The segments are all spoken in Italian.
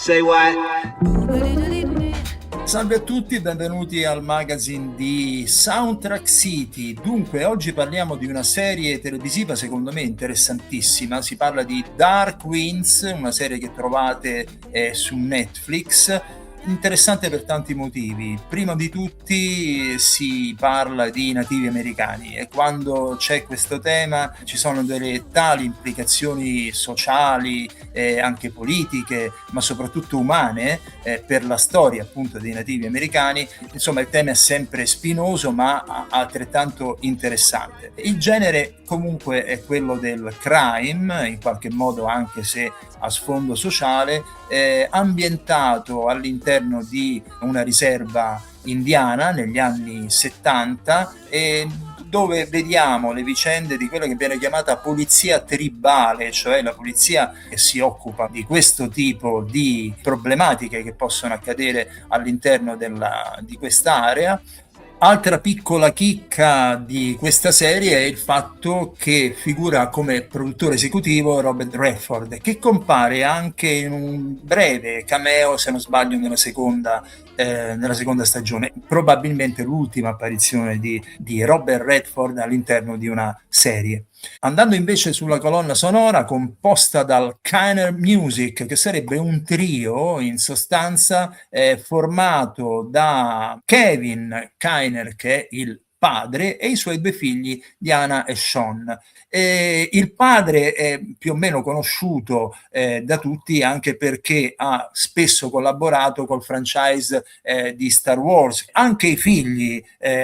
Say what? Salve a tutti e benvenuti al magazine di Soundtrack City. Dunque, oggi parliamo di una serie televisiva secondo me interessantissima. Si parla di Dark Winds, una serie che trovate su Netflix. Interessante per tanti motivi. Prima di tutti si parla di nativi americani e quando c'è questo tema ci sono delle tali implicazioni sociali, anche politiche, ma soprattutto umane, per la storia appunto dei nativi americani. Insomma, il tema è sempre spinoso ma altrettanto interessante. Il genere comunque è quello del crime, in qualche modo anche se a sfondo sociale, ambientato all'interno di una riserva indiana negli anni 70 dove vediamo le vicende di quella che viene chiamata polizia tribale, cioè la polizia che si occupa di questo tipo di problematiche che possono accadere all'interno di quest'area. Altra piccola chicca di questa serie è il fatto che figura come produttore esecutivo Robert Redford, che compare anche in un breve cameo, se non sbaglio, nella seconda stagione, probabilmente l'ultima apparizione di Robert Redford all'interno di una serie. Andando invece sulla colonna sonora composta dal Kiner Music, che sarebbe un trio in sostanza formato da Kevin Kiner, che è il padre, e i suoi due figli Diana e Sean. Il padre è più o meno conosciuto da tutti anche perché ha spesso collaborato col franchise di Star Wars. Anche i figli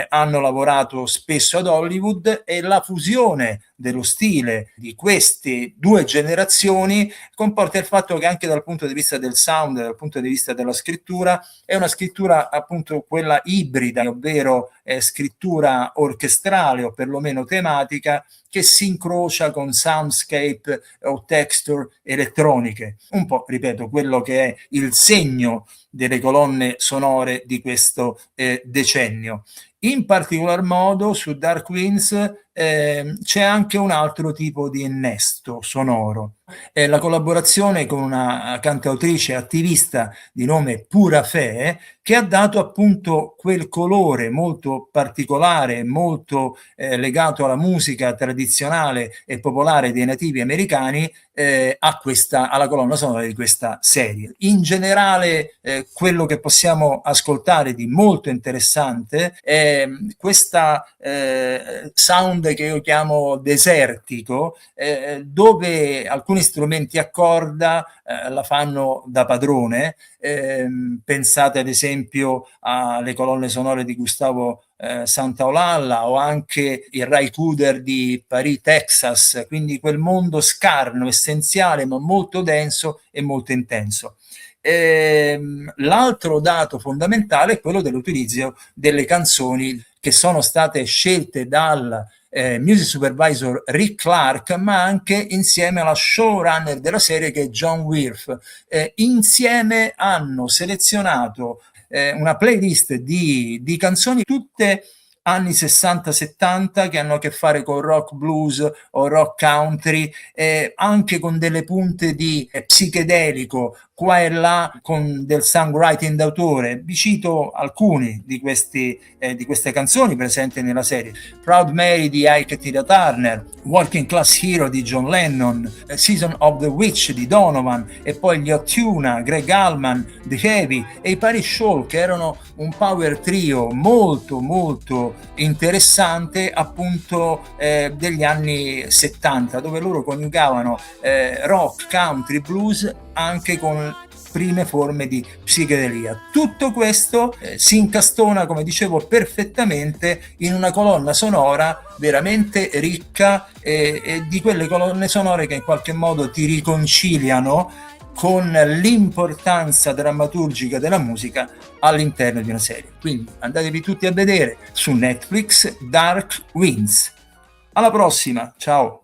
hanno lavorato spesso ad Hollywood e la fusione dello stile di queste due generazioni comporta il fatto che anche dal punto di vista del sound, dal punto di vista della scrittura, è una scrittura appunto quella ibrida, ovvero scrittura orchestrale o perlomeno tematica che si incrocia con soundscape o texture elettroniche. Un po', ripeto, quello che è il segno delle colonne sonore di questo decennio. In particolar modo su Dark Winds c'è anche un altro tipo di innesto sonoro. La collaborazione con una cantautrice attivista di nome Pura Fé, che ha dato appunto quel colore molto particolare, molto legato alla musica tradizionale e popolare dei nativi americani alla colonna sonora di questa serie. In generale quello che possiamo ascoltare di molto interessante è questa sound che io chiamo desertico, dove alcuni strumenti a corda la fanno da padrone. Pensate ad esempio alle colonne sonore di Gustavo Santaolalla o anche il Raicuder di Paris, Texas, quindi quel mondo scarno, essenziale ma molto denso e molto intenso. L'altro dato fondamentale è quello dell'utilizzo delle canzoni che sono state scelte dal music supervisor Rick Clark, ma anche insieme alla showrunner della serie che è John Wirth. Insieme hanno selezionato una playlist di canzoni tutte anni 60-70 che hanno a che fare con rock blues o rock country, anche con delle punte di psichedelico qua e là, con del songwriting d'autore. Vi cito alcuni di queste canzoni presenti nella serie: Proud Mary di Ike Tina Turner, Working Class Hero di John Lennon, Season of the Witch di Donovan, e poi gli Ottuna, Greg Allman, The Heavy e i Parish Shawl, che erano un power trio molto molto interessante appunto degli anni 70, dove loro coniugavano rock, country, blues anche con prime forme di psichedelia. Tutto questo si incastona, come dicevo, perfettamente in una colonna sonora veramente ricca e di quelle colonne sonore che in qualche modo ti riconciliano con l'importanza drammaturgica della musica all'interno di una serie. Quindi andatevi tutti a vedere su Netflix Dark Winds. Alla prossima, ciao!